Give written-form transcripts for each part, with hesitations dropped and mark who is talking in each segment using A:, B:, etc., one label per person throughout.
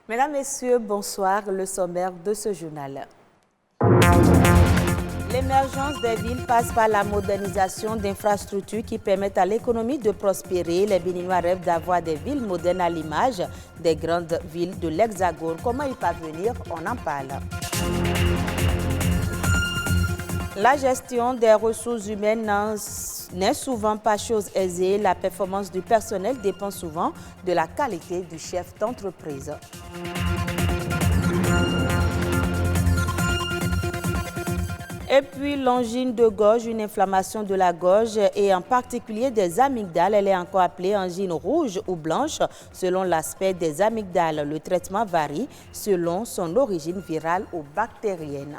A: Mesdames, Messieurs, bonsoir. Le sommaire de ce journal. L'émergence des villes passe par la modernisation d'infrastructures qui permettent à l'économie de prospérer. Les Béninois rêvent d'avoir des villes modernes à l'image des grandes villes de l'Hexagone. Comment y parvenir? On en parle. La gestion des ressources humaines n'est souvent pas chose aisée. La performance du personnel dépend souvent de la qualité du chef d'entreprise. Et puis l'angine de gorge, une inflammation de la gorge et en particulier des amygdales. Elle est encore appelée angine rouge ou blanche selon l'aspect des amygdales. Le traitement varie selon son origine virale ou bactérienne.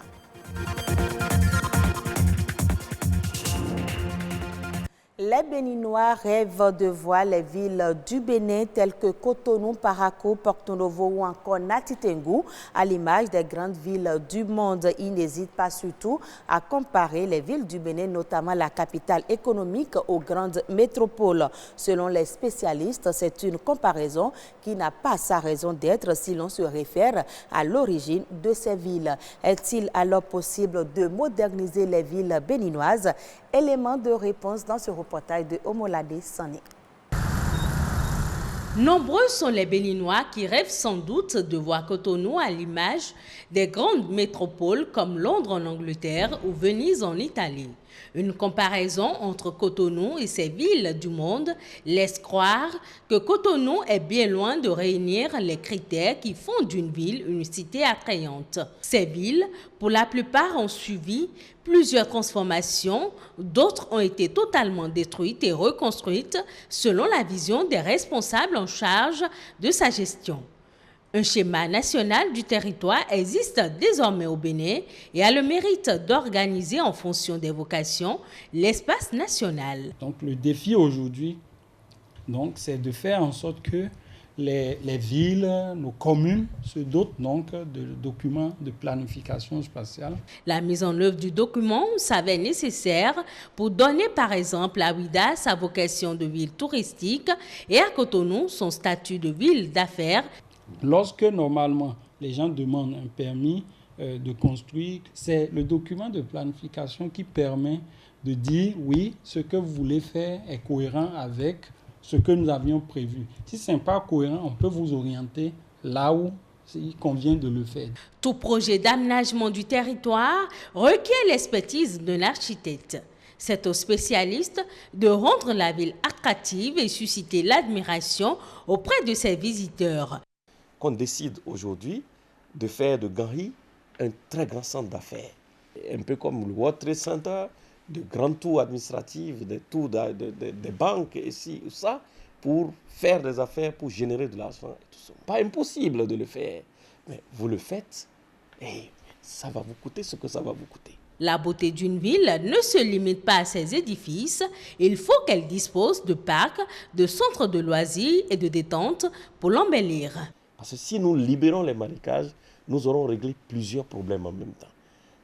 A: Les Béninois rêvent de voir les villes du Bénin telles que Cotonou, Parakou, Porto Novo ou encore Natitengu à l'image des grandes villes du monde. Ils n'hésitent pas surtout à comparer les villes du Bénin, notamment la capitale économique, aux grandes métropoles. Selon les spécialistes, c'est une comparaison qui n'a pas sa raison d'être si l'on se réfère à l'origine de ces villes. Est-il alors possible de moderniser les villes béninoises? Élément de réponse dans ce reportage de Omolade Sané.
B: Nombreux sont les Béninois qui rêvent sans doute de voir Cotonou à l'image des grandes métropoles comme Londres en Angleterre ou Venise en Italie. Une comparaison entre Cotonou et ces villes du monde laisse croire que Cotonou est bien loin de réunir les critères qui font d'une ville une cité attrayante. Ces villes, pour la plupart, ont suivi plusieurs transformations, d'autres ont été totalement détruites et reconstruites selon la vision des responsables en charge de sa gestion. Un schéma national du territoire existe désormais au Bénin et a le mérite d'organiser en fonction des vocations l'espace national.
C: Donc le défi aujourd'hui, c'est de faire en sorte que les villes, nos communes se dotent donc de documents de planification spatiale.
B: La mise en œuvre du document s'avère nécessaire pour donner par exemple à Ouidah sa vocation de ville touristique et à Cotonou son statut de ville d'affaires.
C: Lorsque normalement les gens demandent un permis de construire, c'est le document de planification qui permet de dire oui, ce que vous voulez faire est cohérent avec ce que nous avions prévu. Si ce n'est pas cohérent, on peut vous orienter là où il convient de le faire.
B: Tout projet d'aménagement du territoire requiert l'expertise d'un architecte. C'est aux spécialistes de rendre la ville attractive et susciter l'admiration auprès de ses visiteurs.
D: Qu'on décide aujourd'hui de faire de Gary un très grand centre d'affaires. Un peu comme le World Trade Center, de grands tours administratifs, des tours des banques, ici ou ça, pour faire des affaires, pour générer de l'argent et tout ça. Pas impossible de le faire, mais vous le faites et ça va vous coûter ce que ça va vous coûter.
B: La beauté d'une ville ne se limite pas à ses édifices. Il faut qu'elle dispose de parcs, de centres de loisirs et de détente pour l'embellir.
D: Parce que si nous libérons les marécages, nous aurons réglé plusieurs problèmes en même temps.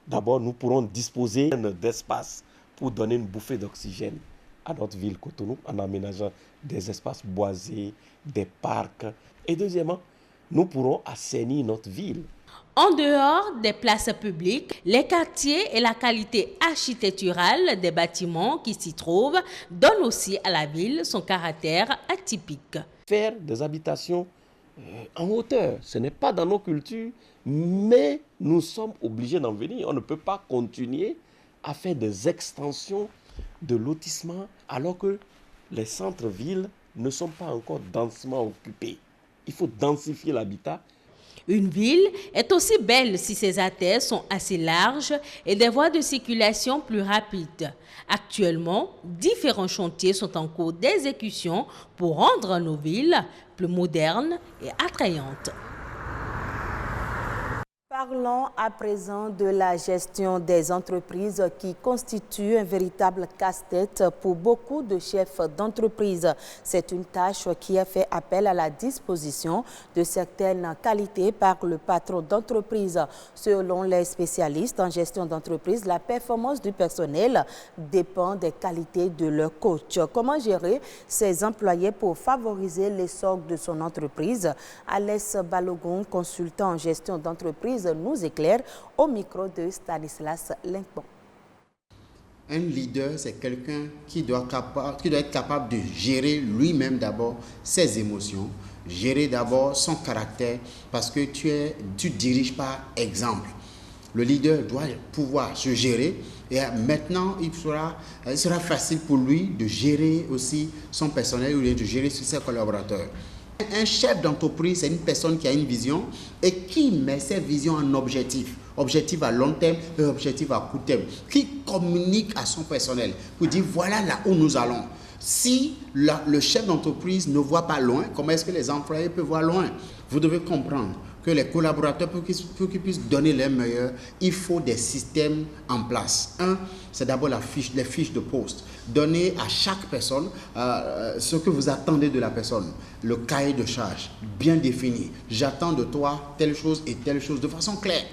D: D'abord, nous pourrons disposer d'espace pour donner une bouffée d'oxygène à notre ville Cotonou en aménageant des espaces boisés, des parcs. Et deuxièmement, nous pourrons assainir notre ville.
B: En dehors des places publiques, les quartiers et la qualité architecturale des bâtiments qui s'y trouvent donnent aussi à la ville son caractère atypique.
D: Faire des habitations en hauteur, ce n'est pas dans nos cultures, mais nous sommes obligés d'en venir. On ne peut pas continuer à faire des extensions de lotissement alors que les centres-villes ne sont pas encore densément occupés. Il faut densifier l'habitat.
B: Une ville est aussi belle si ses artères sont assez larges et des voies de circulation plus rapides. Actuellement, différents chantiers sont en cours d'exécution pour rendre nos villes plus modernes et attrayantes.
A: Parlons à présent de la gestion des entreprises qui constitue un véritable casse-tête pour beaucoup de chefs d'entreprise. C'est une tâche qui a fait appel à la disposition de certaines qualités par le patron d'entreprise. Selon les spécialistes en gestion d'entreprise, la performance du personnel dépend des qualités de leur coach. Comment gérer ses employés pour favoriser l'essor de son entreprise? Alès Balogun, consultant en gestion d'entreprise, nous éclaire au micro de Stanislas Limpon.
E: Un leader, c'est quelqu'un qui doit être capable de gérer lui-même d'abord ses émotions, gérer d'abord son caractère, parce que tu diriges par exemple. Le leader doit pouvoir se gérer et maintenant il sera facile pour lui de gérer aussi son personnel ou de gérer ses collaborateurs. Un chef d'entreprise, c'est une personne qui a une vision et qui met ses visions en objectif. Objectif à long terme et objectif à court terme. Qui communique à son personnel pour dire voilà là où nous allons. Si le chef d'entreprise ne voit pas loin, comment est-ce que les employés peuvent voir loin? Vous devez comprendre que les collaborateurs, pour qu'ils puissent donner leur meilleur, il faut des systèmes en place. Un, c'est d'abord les fiches de poste. Donnez à chaque personne ce que vous attendez de la personne. Le cahier de charge bien défini. J'attends de toi telle chose et telle chose de façon claire.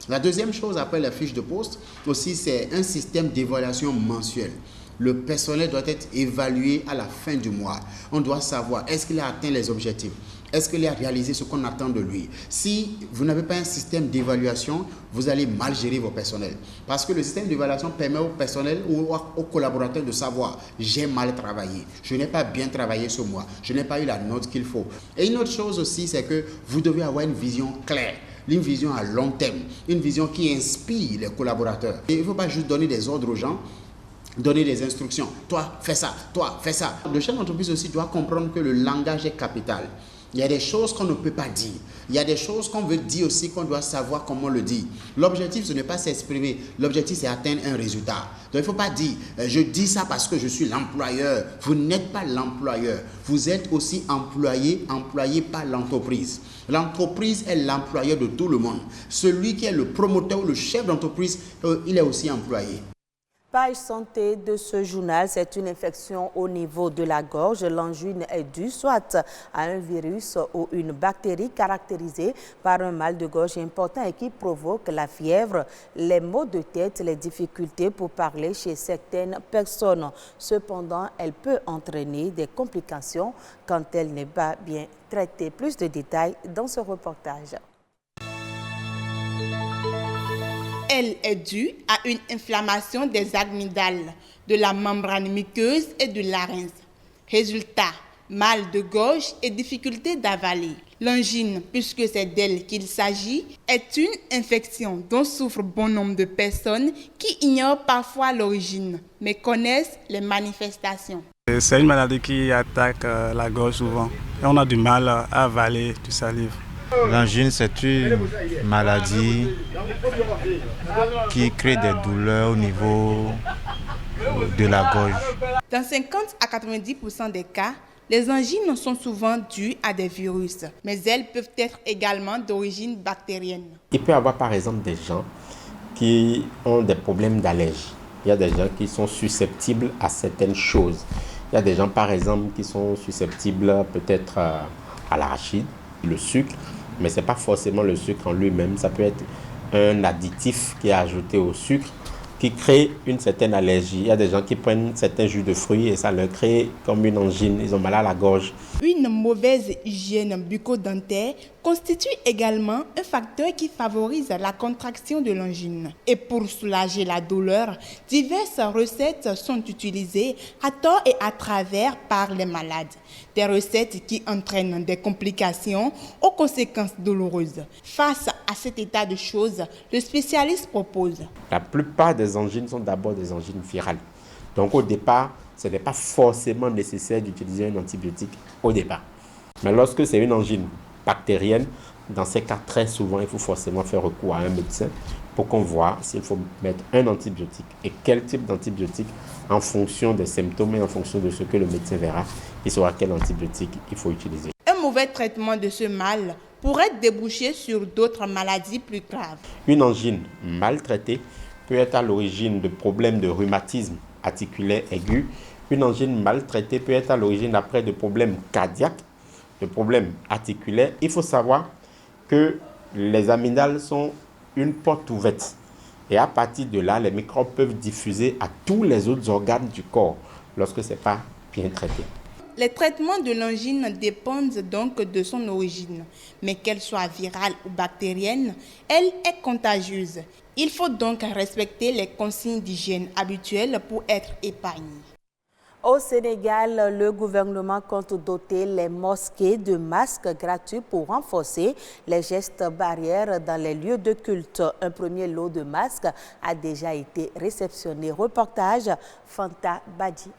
E: La deuxième chose après la fiche de poste aussi, c'est un système d'évaluation mensuelle. Le personnel doit être évalué à la fin du mois. On doit savoir est-ce qu'il a atteint les objectifs. Est-ce qu'il a réalisé ce qu'on attend de lui? Si vous n'avez pas un système d'évaluation, vous allez mal gérer vos personnels. Parce que le système d'évaluation permet au personnel ou aux collaborateurs de savoir j'ai mal travaillé, je n'ai pas bien travaillé ce mois, je n'ai pas eu la note qu'il faut. Et une autre chose aussi, c'est que vous devez avoir une vision claire. Une vision à long terme, une vision qui inspire les collaborateurs. Et il ne faut pas juste donner des ordres aux gens, donner des instructions. Toi, fais ça, toi, fais ça. Le chef d'entreprise aussi doit comprendre que le langage est capital. Il y a des choses qu'on ne peut pas dire. Il y a des choses qu'on veut dire aussi qu'on doit savoir comment le dire. L'objectif, ce n'est pas s'exprimer. L'objectif, c'est atteindre un résultat. Donc, il ne faut pas dire « je dis ça parce que je suis l'employeur ». Vous n'êtes pas l'employeur. Vous êtes aussi employé par l'entreprise. L'entreprise est l'employeur de tout le monde. Celui qui est le promoteur ou le chef d'entreprise, il est aussi employé.
A: Page santé de ce journal, c'est une infection au niveau de la gorge. L'angine est due soit à un virus ou une bactérie caractérisée par un mal de gorge important et qui provoque la fièvre, les maux de tête, les difficultés pour parler chez certaines personnes. Cependant, elle peut entraîner des complications quand elle n'est pas bien traitée. Plus de détails dans ce reportage.
F: Elle est due à une inflammation des amygdales, de la membrane muqueuse et du larynx. Résultat, mal de gorge et difficulté d'avaler. L'angine, puisque c'est d'elle qu'il s'agit, est une infection dont souffrent bon nombre de personnes qui ignorent parfois l'origine, mais connaissent les manifestations.
G: C'est une maladie qui attaque la gorge souvent et on a du mal à avaler du salive.
H: L'angine, c'est une maladie qui crée des douleurs au niveau de la gorge.
F: Dans 50 à 90% des cas, les angines sont souvent dues à des virus, mais elles peuvent être également d'origine bactérienne.
I: Il peut y avoir par exemple des gens qui ont des problèmes d'allergie. Il y a des gens qui sont susceptibles à certaines choses. Il y a des gens par exemple qui sont susceptibles peut-être à l'arachide, le sucre. Mais ce n'est pas forcément le sucre en lui-même, ça peut être un additif qui est ajouté au sucre qui crée une certaine allergie. Il y a des gens qui prennent certains jus de fruits et ça leur crée comme une angine, ils ont mal à la gorge.
F: Une mauvaise hygiène bucco-dentaire constitue également un facteur qui favorise la contraction de l'angine. Et pour soulager la douleur, diverses recettes sont utilisées à tort et à travers par les malades. Des recettes qui entraînent des complications aux conséquences douloureuses. Face à cet état de choses, le spécialiste propose.
I: La plupart des angines sont d'abord des angines virales. Donc au départ, ce n'est pas forcément nécessaire d'utiliser un antibiotique au départ. Mais lorsque c'est une angine bactérienne, dans ces cas, très souvent, il faut forcément faire recours à un médecin pour qu'on voit s'il faut mettre un antibiotique et quel type d'antibiotique en fonction des symptômes et en fonction de ce que le médecin verra, il saura quel antibiotique il faut utiliser.
F: Un mauvais traitement de ce mal pourrait déboucher sur d'autres maladies plus graves.
I: Une angine mal traitée peut être à l'origine de problèmes de rhumatisme articulaire aigu. Une angine mal traitée peut être à l'origine après de problèmes cardiaques, de problèmes articulaires. Il faut savoir que les amygdales sont une porte ouverte. Et à partir de là, les microbes peuvent diffuser à tous les autres organes du corps lorsque ce n'est pas bien traité.
F: Les traitements de l'angine dépendent donc de son origine. Mais qu'elle soit virale ou bactérienne, elle est contagieuse. Il faut donc respecter les consignes d'hygiène habituelles pour être épargné.
A: Au Sénégal, le gouvernement compte doter les mosquées de masques gratuits pour renforcer les gestes barrières dans les lieux de culte. Un premier lot de masques a déjà été réceptionné. Reportage Fanta Badji.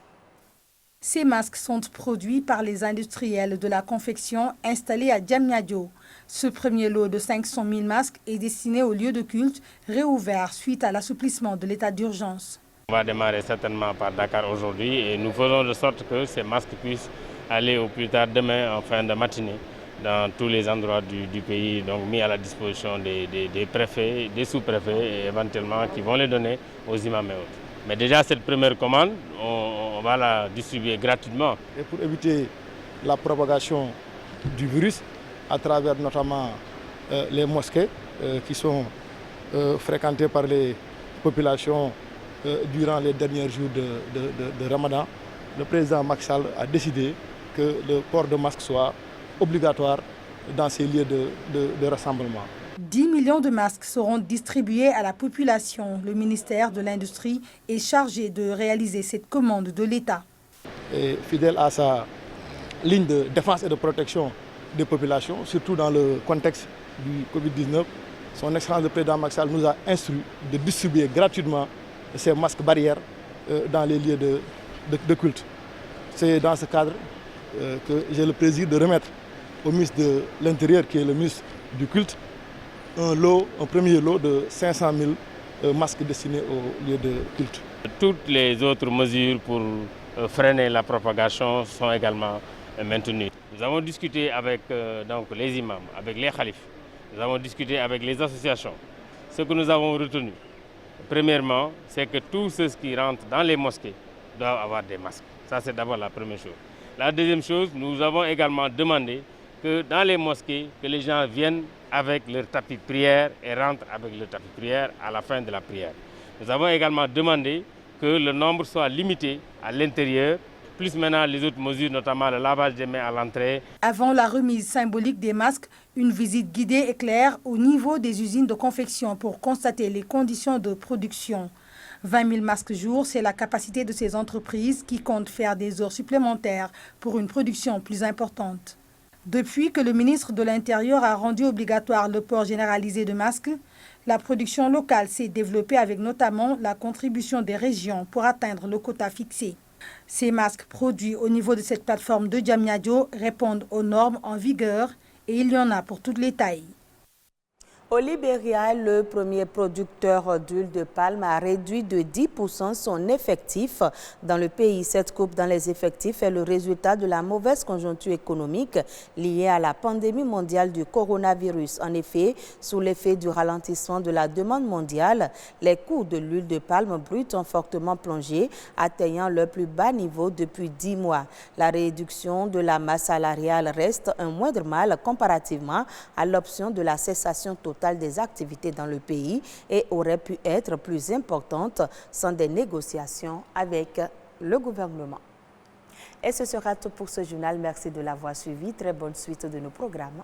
J: Ces masques sont produits par les industriels de la confection installés à Diamniadio. Ce premier lot de 500 000 masques est destiné aux lieux de culte réouverts suite à l'assouplissement de l'état d'urgence.
K: On va démarrer certainement par Dakar aujourd'hui et nous faisons de sorte que ces masques puissent aller au plus tard demain en fin de matinée dans tous les endroits du pays, donc mis à la disposition des préfets, des sous-préfets et éventuellement qui vont les donner aux imams et autres. Mais déjà cette première commande, on va la distribuer gratuitement.
L: Et pour éviter la propagation du virus à travers notamment les mosquées qui sont fréquentées par les populations durant les derniers jours de Ramadan, le président Macky Sall a décidé que le port de masque soit obligatoire dans ces lieux de rassemblement.
J: 10 millions de masques seront distribués à la population. Le ministère de l'Industrie est chargé de réaliser cette commande de l'État.
L: Et fidèle à sa ligne de défense et de protection des populations, surtout dans le contexte du Covid-19, son Excellence le président Macky Sall nous a instruit de distribuer gratuitement ces masques barrières dans les lieux de culte. C'est dans ce cadre que j'ai le plaisir de remettre au ministre de l'Intérieur, qui est le ministre du culte, un premier lot de 500 000 masques destinés aux lieux de culte.
K: Toutes les autres mesures pour freiner la propagation sont également maintenues. Nous avons discuté avec donc les imams, avec les khalifs, nous avons discuté avec les associations. Ce que nous avons retenu, premièrement, c'est que tous ceux qui rentrent dans les mosquées doivent avoir des masques. Ça, c'est d'abord la première chose. La deuxième chose, nous avons également demandé que dans les mosquées, que les gens viennent avec leur tapis de prière et rentrent avec leur tapis de prière à la fin de la prière. Nous avons également demandé que le nombre soit limité à l'intérieur, plus maintenant les autres mesures, notamment le lavage des mains à l'entrée.
J: Avant la remise symbolique des masques, une visite guidée éclaire au niveau des usines de confection pour constater les conditions de production. 20 000 masques jour, c'est la capacité de ces entreprises qui comptent faire des heures supplémentaires pour une production plus importante. Depuis que le ministre de l'Intérieur a rendu obligatoire le port généralisé de masques, la production locale s'est développée avec notamment la contribution des régions pour atteindre le quota fixé. Ces masques produits au niveau de cette plateforme de Diamniadio répondent aux normes en vigueur et il y en a pour toutes les tailles.
A: Au Libéria, le premier producteur d'huile de palme a réduit de 10% son effectif dans le pays. Cette coupe dans les effectifs est le résultat de la mauvaise conjoncture économique liée à la pandémie mondiale du coronavirus. En effet, sous l'effet du ralentissement de la demande mondiale, les coûts de l'huile de palme brute ont fortement plongé, atteignant leur plus bas niveau depuis 10 mois. La réduction de la masse salariale reste un moindre mal comparativement à l'option de la cessation totale des activités dans le pays et aurait pu être plus importante sans des négociations avec le gouvernement. Et ce sera tout pour ce journal. Merci de l'avoir suivi. Très bonne suite de nos programmes.